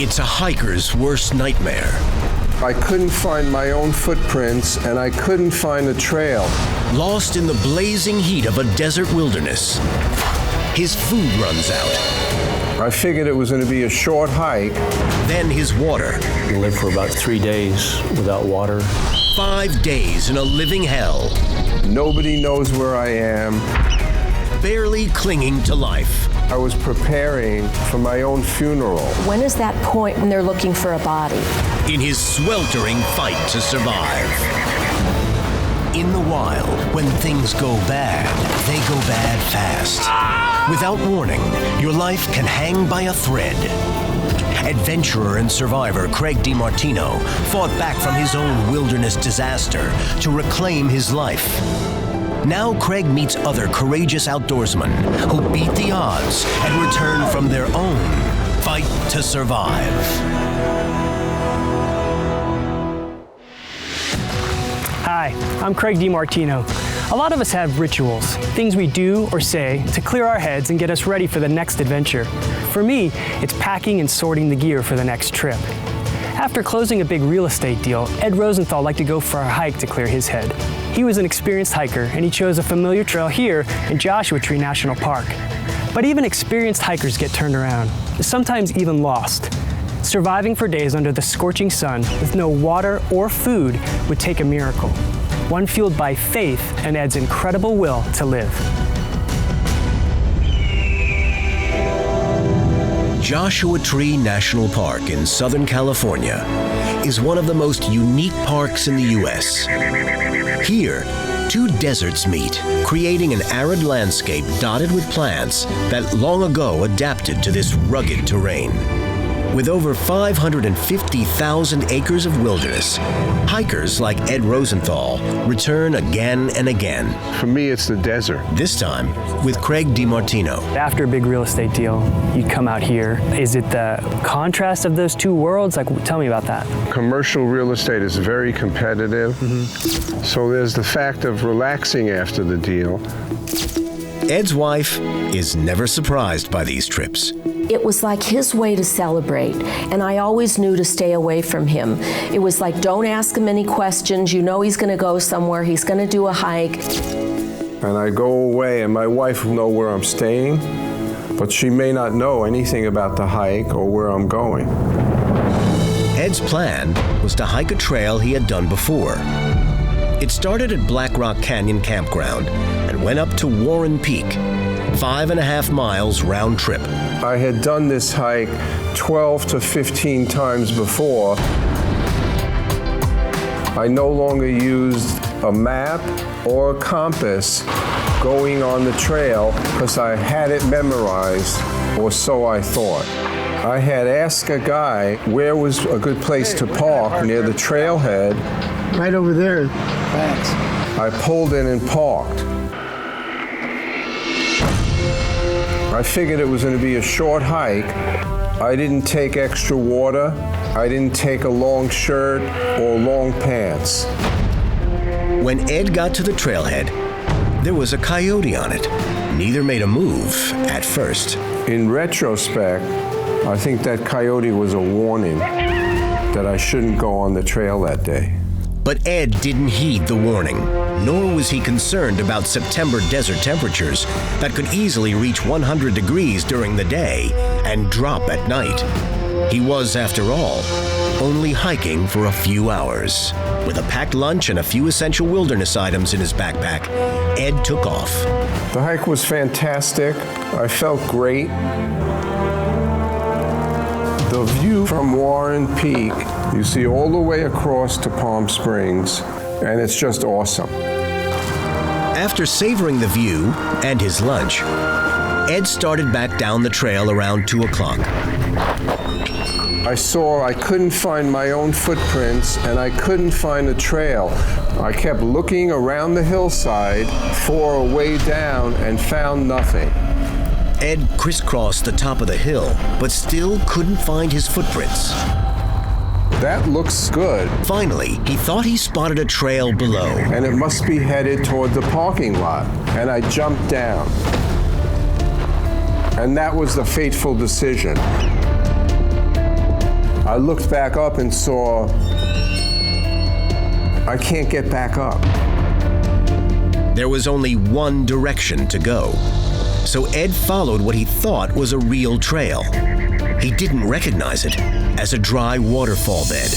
It's a hiker's worst nightmare. I couldn't find my own footprints, and I couldn't find a trail. Lost in the blazing heat of a desert wilderness, his food runs out. I figured it was going to be a short hike. Then his water. We lived for about 3 days without water. 5 days in a living hell. Nobody knows where I am. Barely clinging to life. I was preparing for my own funeral. When is that point when they're looking for a body? In his sweltering fight to survive. In the wild, when things go bad, they go bad fast. Without warning, your life can hang by a thread. Adventurer and survivor Craig DeMartino fought back from his own wilderness disaster to reclaim his life. Now Craig meets other courageous outdoorsmen who beat the odds and return from their own fight to survive. Hi, I'm Craig DeMartino. A lot of us have rituals, things we do or say to clear our heads and get us ready for the next adventure. For me, it's packing and sorting the gear for the next trip. After closing a big real estate deal, Ed Rosenthal liked to go for a hike to clear his head. He was an experienced hiker, and he chose a familiar trail here in Joshua Tree National Park. But even experienced hikers get turned around, sometimes even lost. Surviving for days under the scorching sun with no water or food would take a miracle, one fueled by faith and Ed's incredible will to live. Joshua Tree National Park in Southern California is one of the most unique parks in the U.S. Here, two deserts meet, creating an arid landscape dotted with plants that long ago adapted to this rugged terrain. With over 550,000 acres of wilderness, hikers like Ed Rosenthal return again and again. For me, it's the desert. This time with Craig DeMartino. After a big real estate deal, you'd come out here. Is it the contrast of those two worlds? Tell me about that. Commercial real estate is very competitive. So there's the fact of relaxing after the deal. Ed's wife is never surprised by these trips. It was like his way to celebrate, and I always knew to stay away from him. It was like, don't ask him any questions. You know he's going to go somewhere. He's going to do a hike. And I go away, and my wife will know where I'm staying, but she may not know anything about the hike or where I'm going. Ed's plan was to hike a trail he had done before. It started at Black Rock Canyon Campground and went up to Warren Peak, 5.5 miles round trip. I had done this hike 12 to 15 times before. I no longer used a map or a compass going on the trail because I had it memorized, or so I thought. I had asked a guy where was a good place to park near the trailhead. Right over there. Thanks. I pulled in and parked. I figured it was going to be a short hike. I didn't take extra water. I didn't take a long shirt or long pants. When Ed got to the trailhead, there was a coyote on it. Neither made a move at first. In retrospect, I think that coyote was a warning that I shouldn't go on the trail that day. But Ed didn't heed the warning, nor was he concerned about September desert temperatures that could easily reach 100 degrees during the day and drop at night. He was, after all, only hiking for a few hours. With a packed lunch and a few essential wilderness items in his backpack, Ed took off. The hike was fantastic. I felt great. The view from Warren Peak, you see all the way across to Palm Springs, and it's just awesome. After savoring the view and his lunch, Ed started back down the trail around 2 o'clock. I saw I couldn't find my own footprints, and I couldn't find a trail. I kept looking around the hillside for a way down and found nothing. Ed crisscrossed the top of the hill, but still couldn't find his footprints. That looks good. Finally, he thought he spotted a trail below. And it must be headed toward the parking lot. And I jumped down. And that was the fateful decision. I looked back up and saw I can't get back up. There was only one direction to go, so Ed followed what he thought was a real trail. He didn't recognize it as a dry waterfall bed.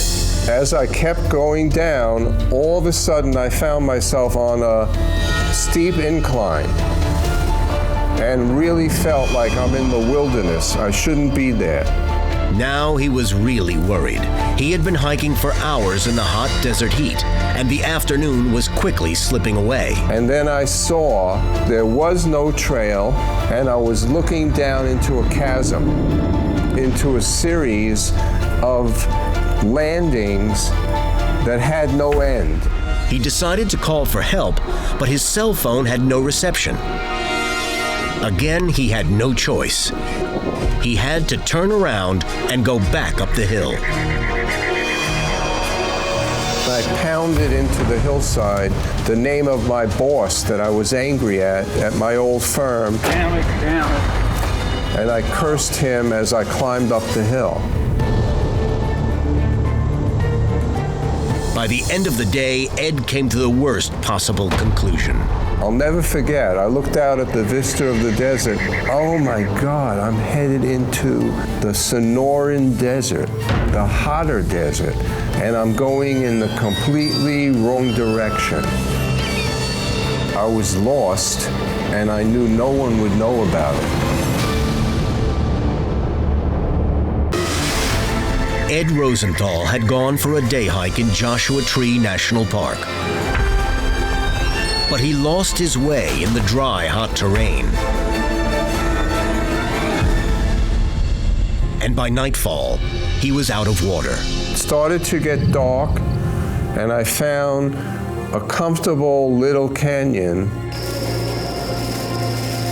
As I kept going down, all of a sudden I found myself on a steep incline and really felt like I'm in the wilderness. I shouldn't be there. Now he was really worried. He had been hiking for hours in the hot desert heat, and the afternoon was quickly slipping away. And then I saw there was no trail, and I was looking down into a chasm, into a series of landings that had no end. He decided to call for help, but his cell phone had no reception. Again, he had no choice. He had to turn around and go back up the hill. I pounded into the hillside the name of my boss that I was angry at my old firm. Damn it. And I cursed him as I climbed up the hill. By the end of the day, Ed came to the worst possible conclusion. I'll never forget, I looked out at the vista of the desert. Oh my God, I'm headed into the Sonoran Desert, the hotter desert, and I'm going in the completely wrong direction. I was lost, and I knew no one would know about it. Ed Rosenthal had gone for a day hike in Joshua Tree National Park. But he lost his way in the dry, hot terrain. And by nightfall, he was out of water. It started to get dark, and I found a comfortable little canyon.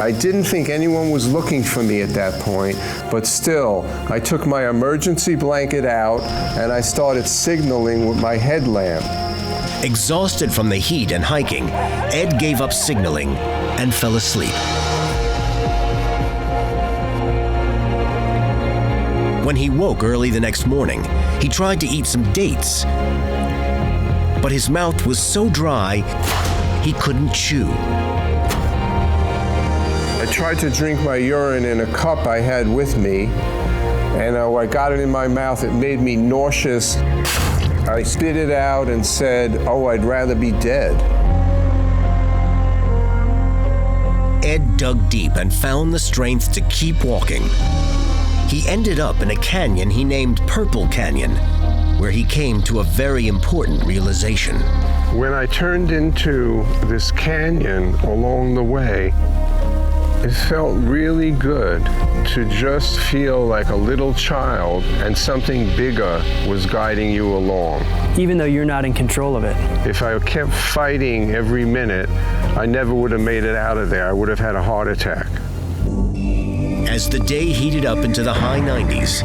I didn't think anyone was looking for me at that point, but still, I took my emergency blanket out and I started signaling with my headlamp. Exhausted from the heat and hiking, Ed gave up signaling and fell asleep. When he woke early the next morning, he tried to eat some dates, but his mouth was so dry, he couldn't chew. I tried to drink my urine in a cup I had with me, and when I got it in my mouth, it made me nauseous. I spit it out and said, "Oh, I'd rather be dead." Ed dug deep and found the strength to keep walking. He ended up in a canyon he named Purple Canyon, where he came to a very important realization. When I turned into this canyon along the way, it felt really good to just feel like a little child and something bigger was guiding you along. Even though you're not in control of it. If I kept fighting every minute, I never would have made it out of there. I would have had a heart attack. As the day heated up into the high 90s,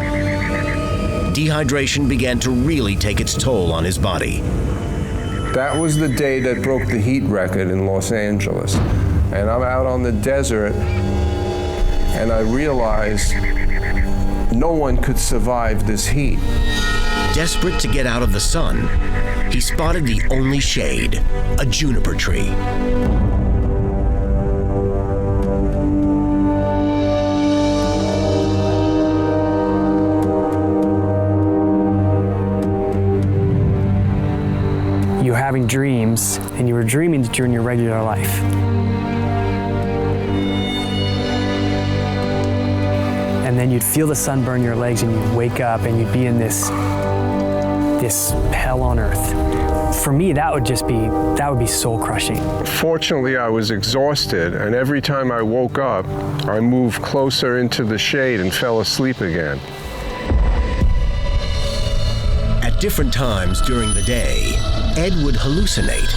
dehydration began to really take its toll on his body. That was the day that broke the heat record in Los Angeles. And I'm out on the desert, and I realized no one could survive this heat. Desperate to get out of the sun, he spotted the only shade, a juniper tree. You were having dreams, and you were dreaming that you're in your regular life. And then you'd feel the sun burn your legs, and you'd wake up, and you'd be in this hell on earth. For me, that would be soul crushing. Fortunately, I was exhausted, and every time I woke up, I moved closer into the shade and fell asleep again. At different times during the day, Ed would hallucinate,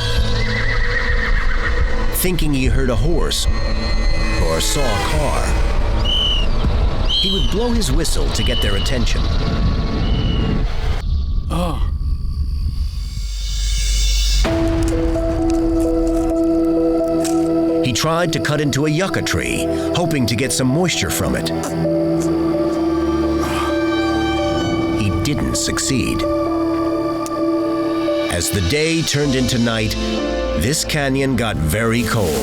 thinking he heard a horse or saw a car. He would blow his whistle to get their attention. He tried to cut into a yucca tree, hoping to get some moisture from it. He didn't succeed. As the day turned into night, this canyon got very cold.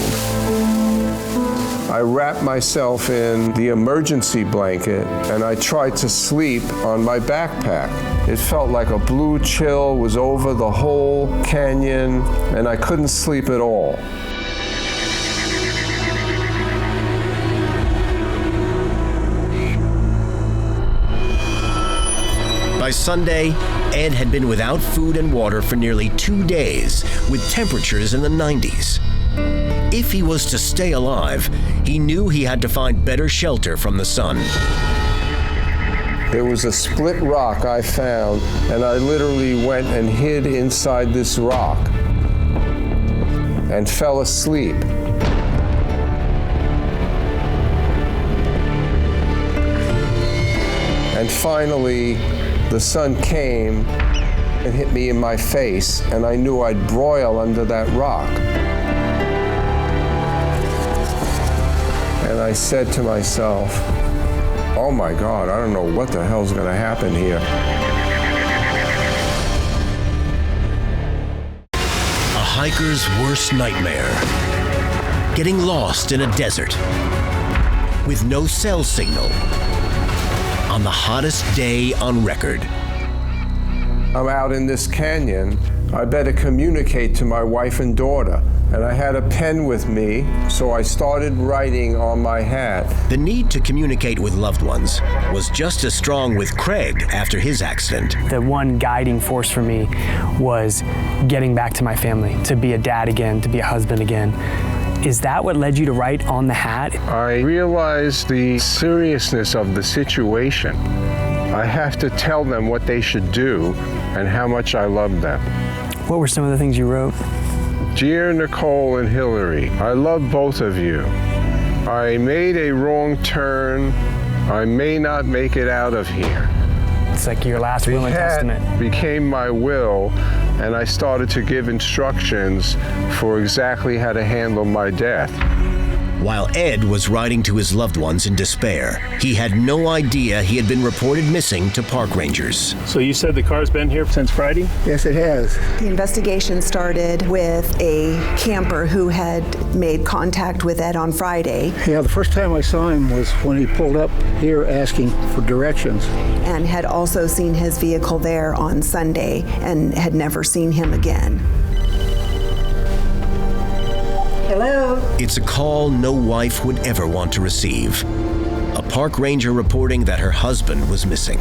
I wrapped myself in the emergency blanket and I tried to sleep on my backpack. It felt like a blue chill was over the whole canyon and I couldn't sleep at all. By Sunday, Ed had been without food and water for nearly 2 days, with temperatures in the 90s. If he was to stay alive, he knew he had to find better shelter from the sun. There was a split rock I found, and I literally went and hid inside this rock and fell asleep. And finally, the sun came and hit me in my face, and I knew I'd broil under that rock. And I said to myself, oh my God, I don't know what the hell's gonna happen here. A hiker's worst nightmare. Getting lost in a desert with no cell signal on the hottest day on record. I'm out in this canyon. I better communicate to my wife and daughter. And I had a pen with me, so I started writing on my hat. The need to communicate with loved ones was just as strong with Craig after his accident. The one guiding force for me was getting back to my family, to be a dad again, to be a husband again. Is that what led you to write on the hat? I realized the seriousness of the situation. I have to tell them what they should do and how much I love them. What were some of the things you wrote? Dear Nicole and Hillary, I love both of you. I made a wrong turn. I may not make it out of here. It's like your last will and testament. The hat became my will, and I started to give instructions for exactly how to handle my death. While Ed was writing to his loved ones in despair, he had no idea he had been reported missing to park rangers. So you said the car's been here since Friday? Yes, it has. The investigation started with a camper who had made contact with Ed on Friday. Yeah, the first time I saw him was when he pulled up here asking for directions. And had also seen his vehicle there on Sunday and had never seen him again. Hello? It's a call no wife would ever want to receive. A park ranger reporting that her husband was missing.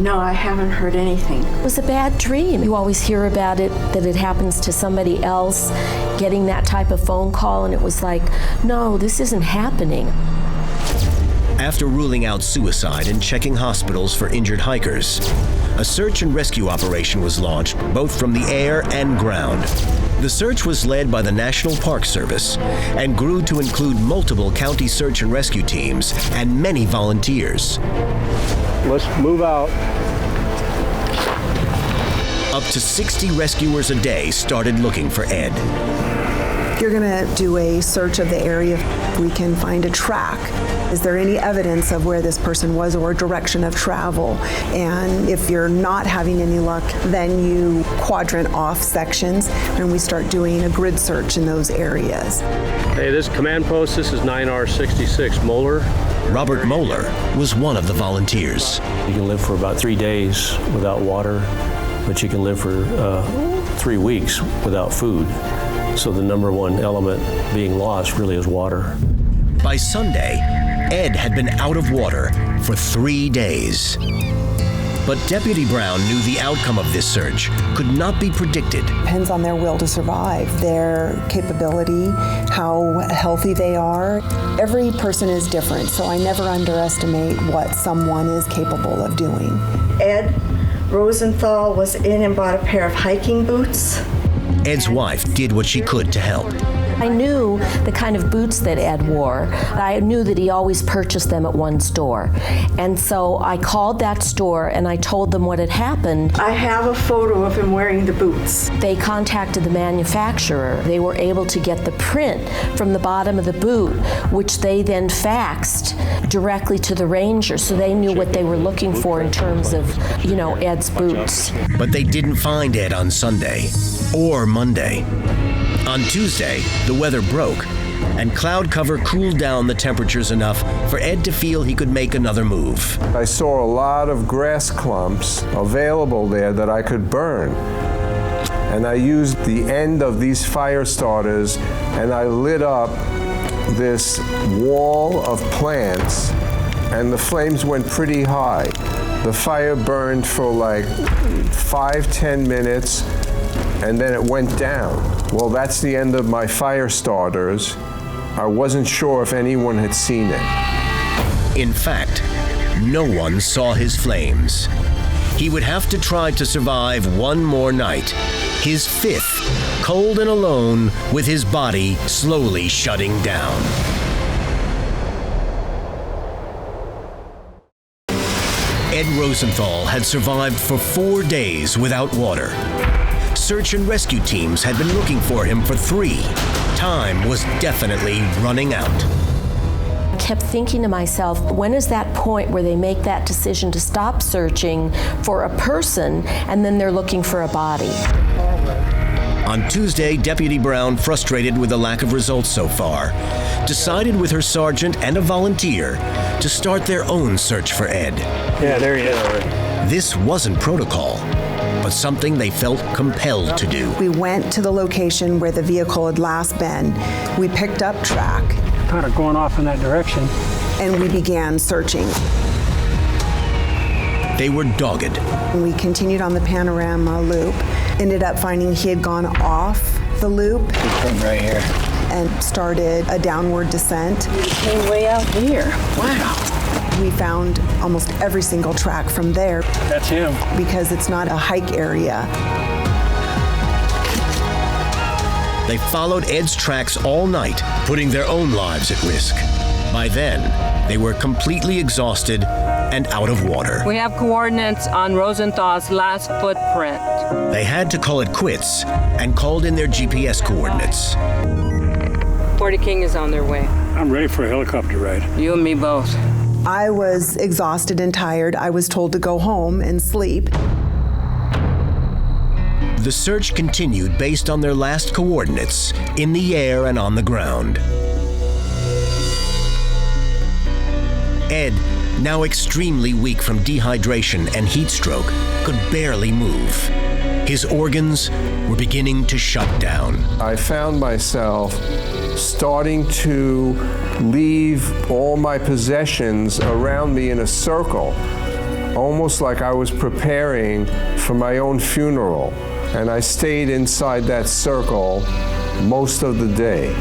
No, I haven't heard anything. It was a bad dream. You always hear about it, that it happens to somebody else, getting that type of phone call, and it was like, no, this isn't happening. After ruling out suicide and checking hospitals for injured hikers, a search and rescue operation was launched, both from the air and ground. The search was led by the National Park Service and grew to include multiple county search and rescue teams and many volunteers. Let's move out. Up to 60 rescuers a day started looking for Ed. You're gonna do a search of the area. We can find a track. Is there any evidence of where this person was or a direction of travel? And if you're not having any luck, then you quadrant off sections and we start doing a grid search in those areas. Hey, this is command post. This is 9R66 Moeller. Robert Moeller was one of the volunteers. You can live for about 3 days without water, but you can live for 3 weeks without food. So the number one element being lost really is water. By Sunday, Ed had been out of water for 3 days. But Deputy Brown knew the outcome of this search could not be predicted. Depends on their will to survive, their capability, how healthy they are. Every person is different, so I never underestimate what someone is capable of doing. Ed Rosenthal was in and bought a pair of hiking boots. Ed's wife did what she could to help. I knew the kind of boots that Ed wore. I knew that he always purchased them at one store. And so I called that store and I told them what had happened. I have a photo of him wearing the boots. They contacted the manufacturer. They were able to get the print from the bottom of the boot, which they then faxed directly to the ranger, so they knew what they were looking for in terms of, Ed's boots. But they didn't find Ed on Sunday or Monday. On Tuesday, the weather broke, and cloud cover cooled down the temperatures enough for Ed to feel he could make another move. I saw a lot of grass clumps available there that I could burn. And I used the end of these fire starters and I lit up this wall of plants, and the flames went pretty high. The fire burned for like 5-10 minutes, and then it went down. Well, that's the end of my fire starters. I wasn't sure if anyone had seen it. In fact, no one saw his flames. He would have to try to survive one more night, his fifth, cold and alone, with his body slowly shutting down. Ed Rosenthal had survived for 4 days without water. Search and rescue teams had been looking for him for 3. Time was definitely running out. I kept thinking to myself, when is that point where they make that decision to stop searching for a person and then they're looking for a body? On Tuesday, Deputy Brown, frustrated with the lack of results so far, decided with her sergeant and a volunteer to start their own search for Ed. Yeah, there he is already. This wasn't protocol, but something they felt compelled to do. We went to the location where the vehicle had last been. We picked up track. Kind of going off in that direction. And we began searching. They were dogged. We continued on the panorama loop, ended up finding he had gone off the loop. Right here. And started a downward descent. He came way out here. Wow. We found almost every single track from there. That's him. Because it's not a hike area. They followed Ed's tracks all night, putting their own lives at risk. By then, they were completely exhausted and out of water. We have coordinates on Rosenthal's last footprint. They had to call it quits and called in their GPS coordinates. 40 King is on their way. I'm ready for a helicopter ride. You and me both. I was exhausted and tired. I was told to go home and sleep. The search continued based on their last coordinates, in the air and on the ground. Ed, now extremely weak from dehydration and heat stroke, could barely move. His organs were beginning to shut down. I found myself starting to leave all my possessions around me in a circle, almost like I was preparing for my own funeral. And I stayed inside that circle most of the day.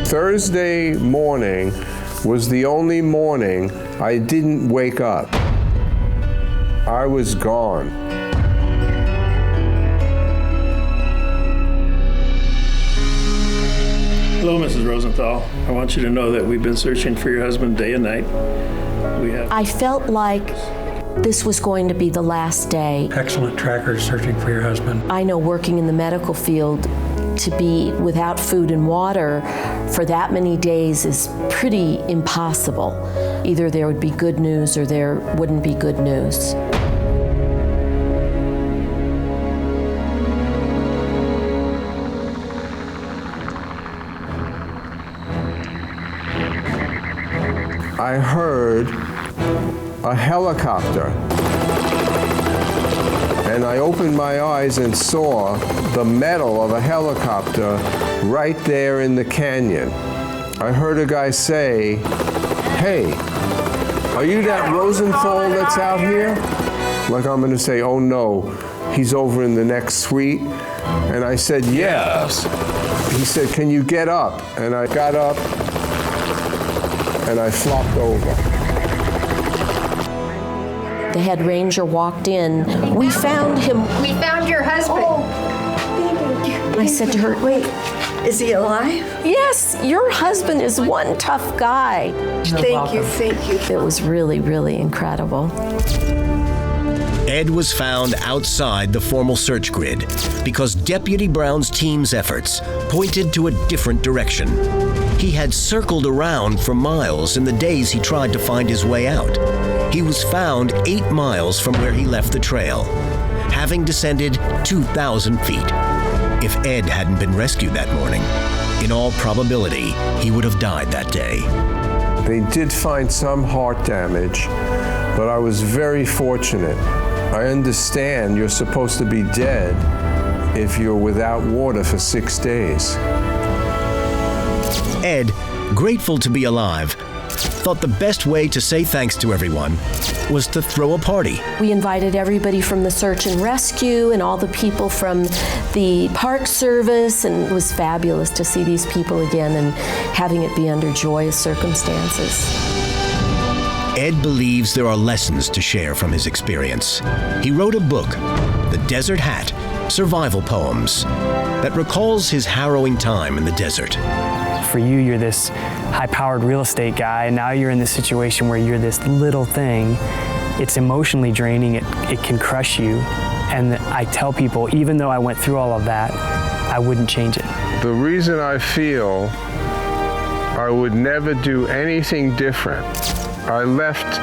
Thursday morning was the only morning I didn't wake up. I was gone. Hello, Mrs. Rosenthal. I want you to know that we've been searching for your husband day and night. I felt like this was going to be the last day. Excellent trackers searching for your husband. I know working in the medical field, to be without food and water for that many days is pretty impossible. Either there would be good news or there wouldn't be good news. I heard a helicopter, and I opened my eyes and saw the metal of a helicopter right there in the canyon. I heard a guy say, "Hey, are you that Rosenthal that's out here?" like I'm going to say, oh no, he's over in the next suite. And I said, yes. He said, can you get up? And I got up and I flopped over. The head ranger walked in. We found him. We found your husband. Oh, I said to her, wait, is he alive? Yes, your husband is one tough guy. Thank you, thank you. It was really, really incredible. Ed was found outside the formal search grid because Deputy Brown's team's efforts pointed to a different direction. He had circled around for miles in the days he tried to find his way out. He was found 8 miles from where he left the trail, having descended 2,000 feet. If Ed hadn't been rescued that morning, in all probability, he would have died that day. They did find some heart damage, but I was very fortunate. I understand you're supposed to be dead if you're without water for 6 days. Ed, grateful to be alive, thought the best way to say thanks to everyone was to throw a party. We invited everybody from the search and rescue and all the people from the Park Service, and it was fabulous to see these people again and having it be under joyous circumstances. Ed believes there are lessons to share from his experience. He wrote a book, The Desert Hat, Survival Poems, that recalls his harrowing time in the desert. For you, you're this high-powered real estate guy, and now you're in this situation where you're this little thing. It's emotionally draining. It can crush you. And I tell people, even though I went through all of that, I wouldn't change it. The reason I feel I would never do anything different, I left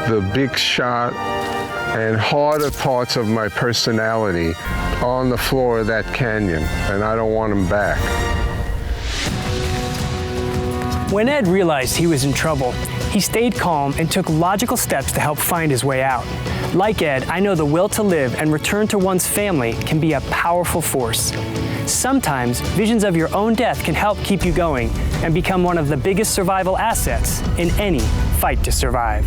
the big shot and harder parts of my personality on the floor of that canyon, and I don't want them back. When Ed realized he was in trouble, he stayed calm and took logical steps to help find his way out. Like Ed, I know the will to live and return to one's family can be a powerful force. Sometimes, visions of your own death can help keep you going and become one of the biggest survival assets in any fight to survive.